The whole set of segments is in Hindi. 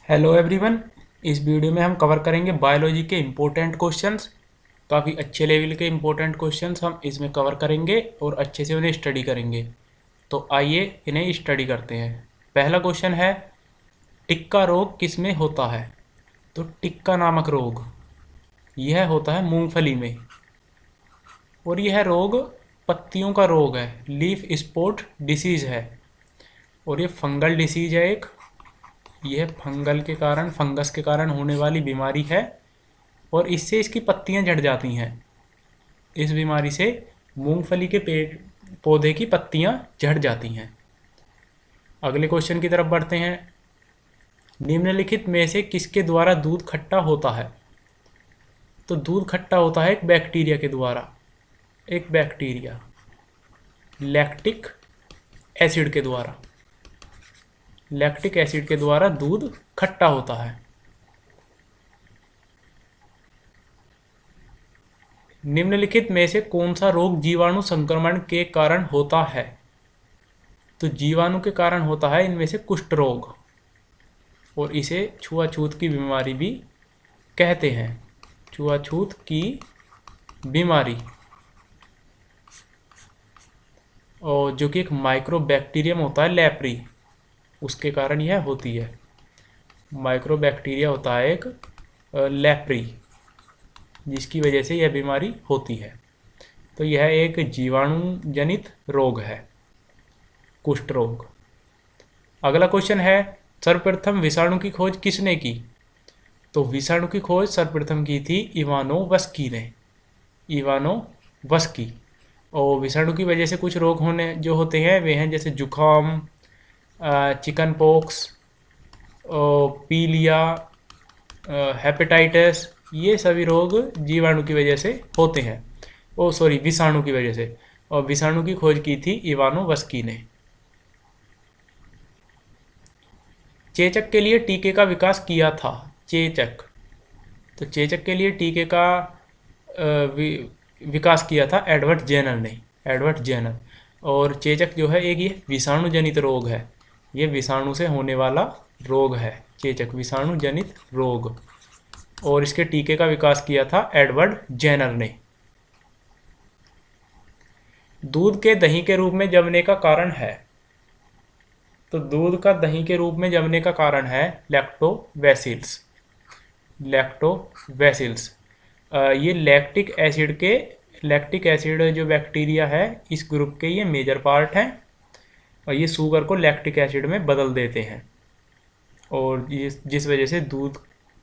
Hello everyone. इस वीडियो में हम कवर करेंगे बायोलॉजी के इम्पोर्टेंट क्वेश्चंस। काफ़ी अच्छे लेवल के इम्पोर्टेंट क्वेश्चंस हम इसमें कवर करेंगे और अच्छे से उन्हें स्टडी करेंगे। तो आइए इन्हें स्टडी करते हैं। पहला क्वेश्चन है, टिक्का रोग किस में होता है? तो टिक्का नामक रोग यह होता है मूंगफली में, और यह रोग पत्तियों का रोग है, लीफ स्पॉट डिसीज़ है, और ये फंगल डिसीज है एक। यह फंगस के कारण होने वाली बीमारी है, और इससे इसकी पत्तियां झड़ जाती हैं। इस बीमारी से मूंगफली के पेड़ पौधे की पत्तियां झड़ जाती हैं। अगले क्वेश्चन की तरफ बढ़ते हैं। निम्नलिखित में से किसके द्वारा दूध खट्टा होता है? तो दूध खट्टा होता है एक बैक्टीरिया के द्वारा। एक बैक्टीरिया लैक्टिक एसिड के द्वारा। लैक्टिक एसिड के द्वारा दूध खट्टा होता है। निम्नलिखित में से कौन सा रोग जीवाणु संक्रमण के कारण होता है? तो जीवाणु के कारण होता है इनमें से कुष्ठ रोग, और इसे छुआछूत की बीमारी भी कहते हैं। छुआछूत की बीमारी, और जो कि एक माइक्रोबैक्टीरियम होता है लैप्री, उसके कारण यह होती है। माइक्रोबैक्टीरिया होता है एक लैप्री, जिसकी वजह से यह बीमारी होती है। तो यह एक जीवाणु जनित रोग है, कुष्ठ रोग। अगला क्वेश्चन है, सर्वप्रथम विषाणु की खोज किसने की? तो विषाणु की खोज सर्वप्रथम की थी इवानोवस्की ने। इवानोवस्की। और विषाणु की वजह से कुछ रोग होने जो होते हैं वे हैं जैसे जुखाम, चिकन पॉक्स, पीलिया, हेपेटाइटिस। ये सभी रोग जीवाणु की वजह से होते हैं, विषाणु की वजह से। और विषाणु की खोज की थी इवानोवस्की ने। चेचक के लिए टीके का विकास किया था। चेचक, तो चेचक के लिए टीके का विकास किया था एडवर्ड जेनर ने। Edward Jenner. और चेचक जो है एक ये विषाणु जनित रोग है। ये विषाणु से होने वाला रोग है चेचक, विषाणु जनित रोग। और इसके टीके का विकास किया था एडवर्ड जेनर ने। दूध के दही के रूप में जमने का कारण है? तो दूध का दही के रूप में जमने का कारण है लैक्टोबैसिल्स। लैक्टोबैसिल्स ये लैक्टिक एसिड जो बैक्टीरिया है इस ग्रुप के ये मेजर पार्ट हैं, और ये शुगर को लैक्टिक एसिड में बदल देते हैं, और ये जिस वजह से दूध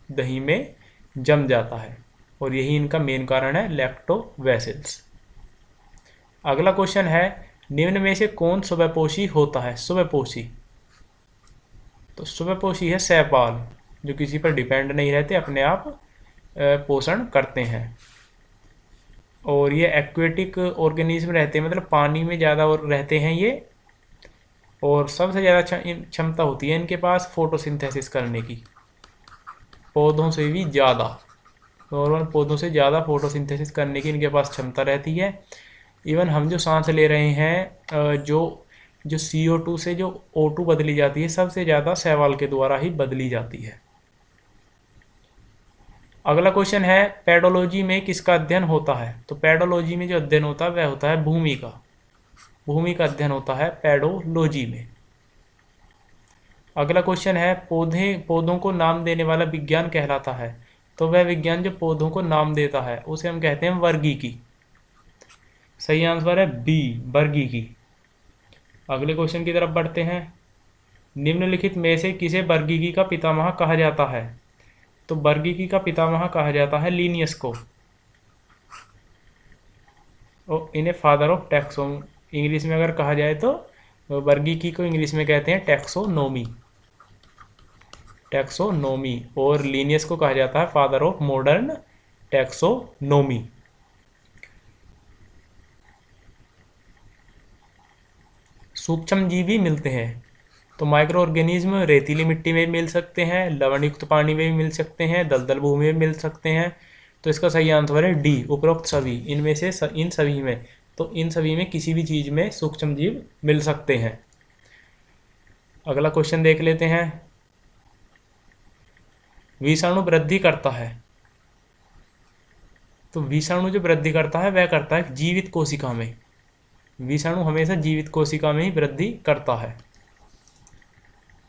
दही में जम जाता है, और यही इनका मेन कारण है लैक्टोबैसिल्स। अगला क्वेश्चन है, निम्न में से कौन स्वयंपोषी होता है? स्वयंपोषी, तो स्वयंपोषी है शैवाल, जो किसी पर डिपेंड नहीं रहते, अपने आप पोषण करते हैं। और ये एक्वेटिक ऑर्गेनिज्म रहते हैं, मतलब पानी में ज़्यादा और रहते हैं ये। और सबसे ज़्यादा क्षमता होती है इनके पास फोटोसिंथेसिस करने की, पौधों से भी ज़्यादा, नॉर्मल पौधों से ज़्यादा फोटोसिंथेसिस करने की इनके पास क्षमता रहती है। इवन हम जो सांस ले रहे हैं, जो CO2 से जो O2 बदली जाती है, सबसे ज़्यादा शैवाल के द्वारा ही बदली जाती है। अगला क्वेश्चन है, पेडोलॉजी में किसका अध्ययन होता है? तो पेडोलॉजी में जो अध्ययन होता है वह होता है भूमि का। भूमि का अध्ययन होता है पेडोलॉजी में। अगला क्वेश्चन है, पौधों को नाम देने वाला विज्ञान कहलाता है? तो वह विज्ञान जो पौधों को नाम देता है उसे हम कहते हैं वर्गीकी। सही आंसर है बी, वर्गीकी। अगले क्वेश्चन की तरफ बढ़ते हैं। निम्नलिखित में से किसे वर्गीकी का पितामह कहा जाता है? तो वर्गीकी का पितामह कहा जाता है लिनियस को, और इन्हें फादर ऑफ टैक्सोन इंग्लिश में अगर कहा जाए तो वर्गीकी को इंग्लिश में कहते हैं टैक्सोनोमी। टैक्सोनोमी। और लिनियस को कहा जाता है फादर ऑफ मॉडर्न टैक्सोनोमी। सूक्ष्म जीव भी मिलते हैं, तो माइक्रो ऑर्गेनिज्म रेतीली मिट्टी में भी मिल सकते हैं, लवणयुक्त पानी में भी मिल सकते हैं, दलदल भूमि में मिल सकते हैं। तो इसका सही आंसर है डी, उपरोक्त सभी। इनमें से इन सभी में, तो इन सभी में किसी भी चीज़ में सूक्ष्म जीव मिल सकते हैं। अगला क्वेश्चन देख लेते हैं। विषाणु वृद्धि करता है, तो विषाणु जो वृद्धि करता है वह करता है जीवित कोशिका में। विषाणु हमेशा जीवित कोशिका में ही वृद्धि करता है।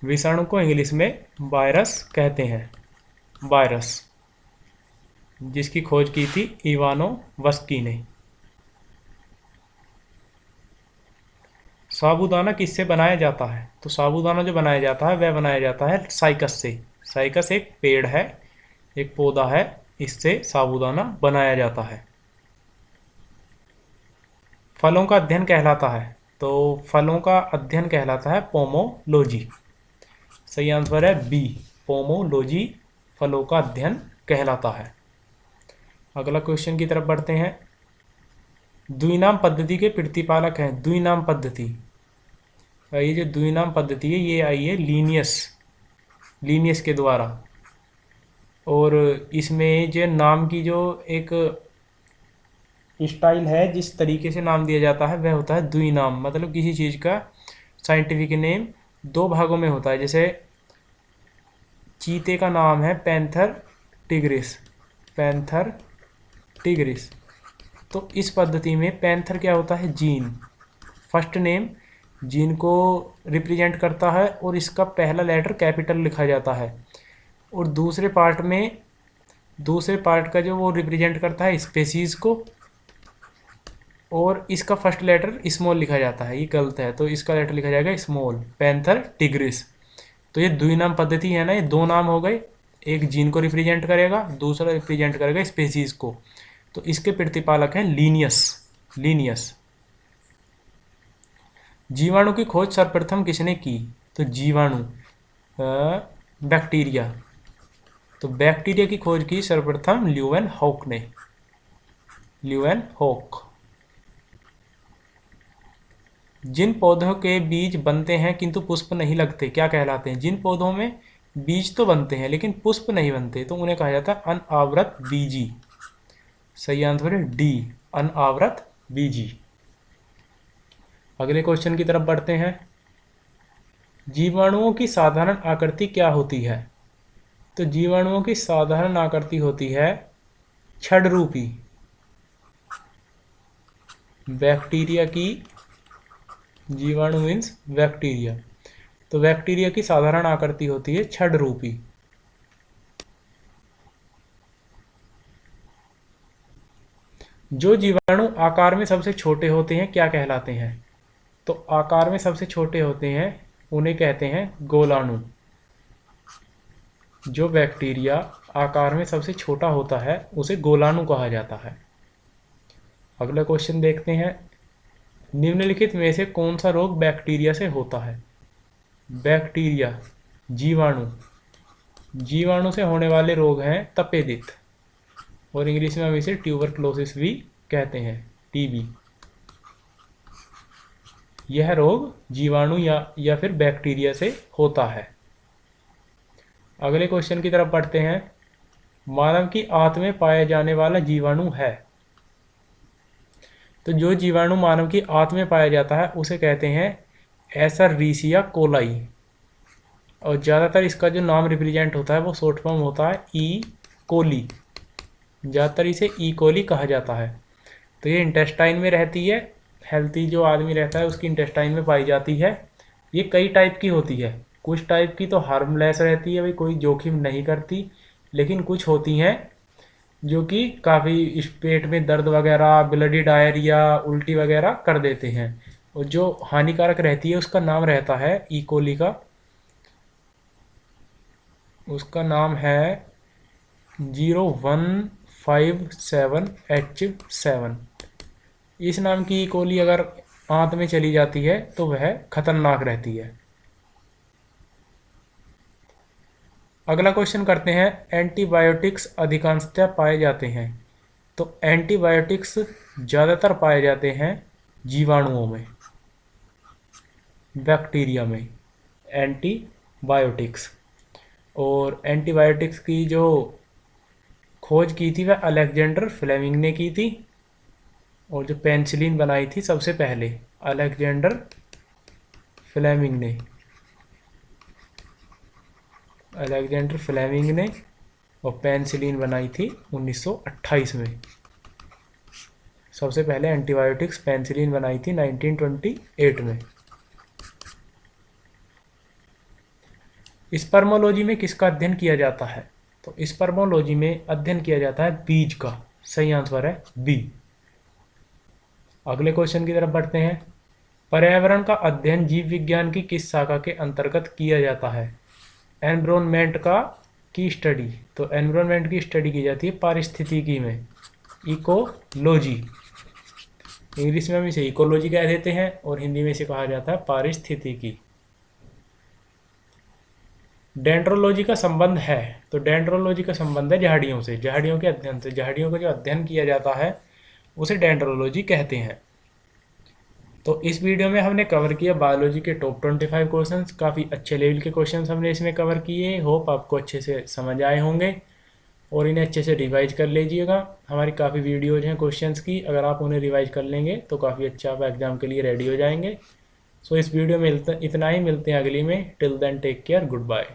विषाणु को इंग्लिश में वायरस कहते हैं, वायरस, जिसकी खोज की थी इवानोवस्की ने। साबूदाना किससे बनाया जाता है? तो साबूदाना जो बनाया जाता है वह बनाया जाता है साइकस से। साइकस एक पेड़ है, एक पौधा है, इससे साबूदाना बनाया जाता है। फलों का अध्ययन कहलाता है, तो फलों का अध्ययन कहलाता है पोमोलॉजी। सही आंसर है बी, पोमोलॉजी फलों का अध्ययन कहलाता है। अगला क्वेश्चन की तरफ बढ़ते हैं। द्विनाम पद्धति के प्रतिपालक हैं। द्विनाम पद्धति, ये जो द्विनाम पद्धति है ये आई है लीनियस के द्वारा, और इसमें जो नाम की जो एक स्टाइल है, जिस तरीके से नाम दिया जाता है वह होता है द्विनाम। मतलब किसी चीज़ का साइंटिफिक नेम दो भागों में होता है। जैसे चीते का नाम है पैंथर टिग्रिस, पैंथर टिग्रिस। तो इस पद्धति में पैंथर क्या होता है? जीन, फर्स्ट नेम जीन को रिप्रेजेंट करता है और इसका पहला लेटर कैपिटल लिखा जाता है, और दूसरे पार्ट का जो वो रिप्रेजेंट करता है स्पेसीज को, और इसका फर्स्ट लेटर स्मॉल लिखा जाता है। ये गलत है, तो इसका लेटर लिखा जाएगा स्मॉल, पैंथर टिग्रिस। तो ये द्विनाम पद्धति है ना, ये दो नाम हो गए, एक जीन को रिप्रेजेंट करेगा, दूसरा रिप्रेजेंट करेगा स्पेसीज को। तो इसके प्रतिपालक हैं लीनियस। जीवाणु की खोज सर्वप्रथम किसने की? तो जीवाणु, बैक्टीरिया। तो बैक्टीरिया की खोज की सर्वप्रथम ल्यूवेनहॉक ने, ल्यूवेनहॉक। जिन पौधों के बीज बनते हैं किंतु पुष्प नहीं लगते क्या कहलाते हैं? जिन पौधों में बीज तो बनते हैं लेकिन पुष्प नहीं बनते, तो उन्हें कहा जाता है अनावृत बीजी। सही आंसर है डी, अनावृत बीजी। अगले क्वेश्चन की तरफ बढ़ते हैं। जीवाणुओं की साधारण आकृति क्या होती है? तो जीवाणुओं की साधारण आकृति होती है छद्मरूपी। बैक्टीरिया की, जीवाणु मीन्स बैक्टीरिया, तो बैक्टीरिया की साधारण आकृति होती है छद्मरूपी। जो जीवाणु आकार में सबसे छोटे होते हैं क्या कहलाते हैं? तो आकार में सबसे छोटे होते हैं उन्हें कहते हैं गोलाणु। जो बैक्टीरिया आकार में सबसे छोटा होता है उसे गोलाणु कहा जाता है। अगला क्वेश्चन देखते हैं। निम्नलिखित में से कौन सा रोग बैक्टीरिया से होता है? बैक्टीरिया, जीवाणु से होने वाले रोग हैं तपेदिक, और इंग्लिश में हम इसे ट्यूबरक्लोसिस भी कहते हैं, टीबी। यह रोग जीवाणु या फिर बैक्टीरिया से होता है। अगले क्वेश्चन की तरफ बढ़ते हैं। मानव की आंत में पाया जाने वाला जीवाणु है। तो जो जीवाणु मानव की आंत में पाया जाता है उसे कहते हैं एसररीशिया कोलाई, और ज़्यादातर इसका जो नाम रिप्रेजेंट होता है वो शॉर्ट फॉर्म होता है ई कोली। ज़्यादातर इसे ई कोली कहा जाता है। तो ये इंटेस्टाइन में रहती है, हेल्थी जो आदमी रहता है उसकी इंटेस्टाइन में पाई जाती है। ये कई टाइप की होती है, कुछ टाइप की तो हार्मलेस रहती है, भाई कोई जोखिम नहीं करती, लेकिन कुछ होती हैं जो कि काफ़ी पेट में दर्द वगैरह, ब्लडी डायरिया, उल्टी वगैरह कर देते हैं, और जो हानिकारक रहती है उसका नाम रहता है ई कोली का, उसका नाम है 0157H7। इस नाम की ई कोली अगर आंत में चली जाती है तो वह खतरनाक रहती है। अगला क्वेश्चन करते हैं। एंटीबायोटिक्स अधिकांशतः पाए जाते हैं। तो एंटीबायोटिक्स ज़्यादातर पाए जाते हैं जीवाणुओं में, बैक्टीरिया में एंटीबायोटिक्स। और एंटीबायोटिक्स की जो खोज की थी वह अलेक्जेंडर फ्लेमिंग ने की थी, और जो पेनिसिलिन बनाई थी सबसे पहले अलेक्जेंडर फ्लेमिंग ने, और पेनिसिलिन बनाई थी 1928 में। सबसे पहले एंटीबायोटिक्स पेनिसिलिन बनाई थी 1928 में। स्पर्मोलॉजी में किसका अध्ययन किया जाता है? तो स्पर्मोलॉजी में अध्ययन किया जाता है बीज का। सही आंसर है बी। अगले क्वेश्चन की तरफ बढ़ते हैं। पर्यावरण का अध्ययन जीव विज्ञान की किस शाखा के अंतर्गत किया जाता है? एनवायरनमेंट की स्टडी। तो एनवायरनमेंट की स्टडी की जाती है पारिस्थितिकी में, इकोलॉजी। इंग्लिश में हम इसे इकोलॉजी कह देते हैं और हिंदी में इसे कहा जाता है पारिस्थितिकी। डेंड्रोलॉजी का संबंध है। तो डेंड्रोलॉजी का संबंध है झाड़ियों से, झाड़ियों के अध्ययन से। झाड़ियों का जो अध्ययन किया जाता है उसे डेंड्रोलॉजी कहते हैं। तो इस वीडियो में हमने कवर किया बायोलॉजी के टॉप 25 क्वेश्चंस। काफ़ी अच्छे लेवल के क्वेश्चंस हमने इसमें कवर किए। होप आपको अच्छे से समझ आए होंगे और इन्हें अच्छे से रिवाइज कर लीजिएगा। हमारी काफ़ी वीडियोज हैं क्वेश्चंस की, अगर आप उन्हें रिवाइज कर लेंगे तो काफ़ी अच्छा आप एग्जाम के लिए रेडी हो जाएंगे। सो इस वीडियो में इतना ही, मिलते हैं अगली में। Till then take care, good bye.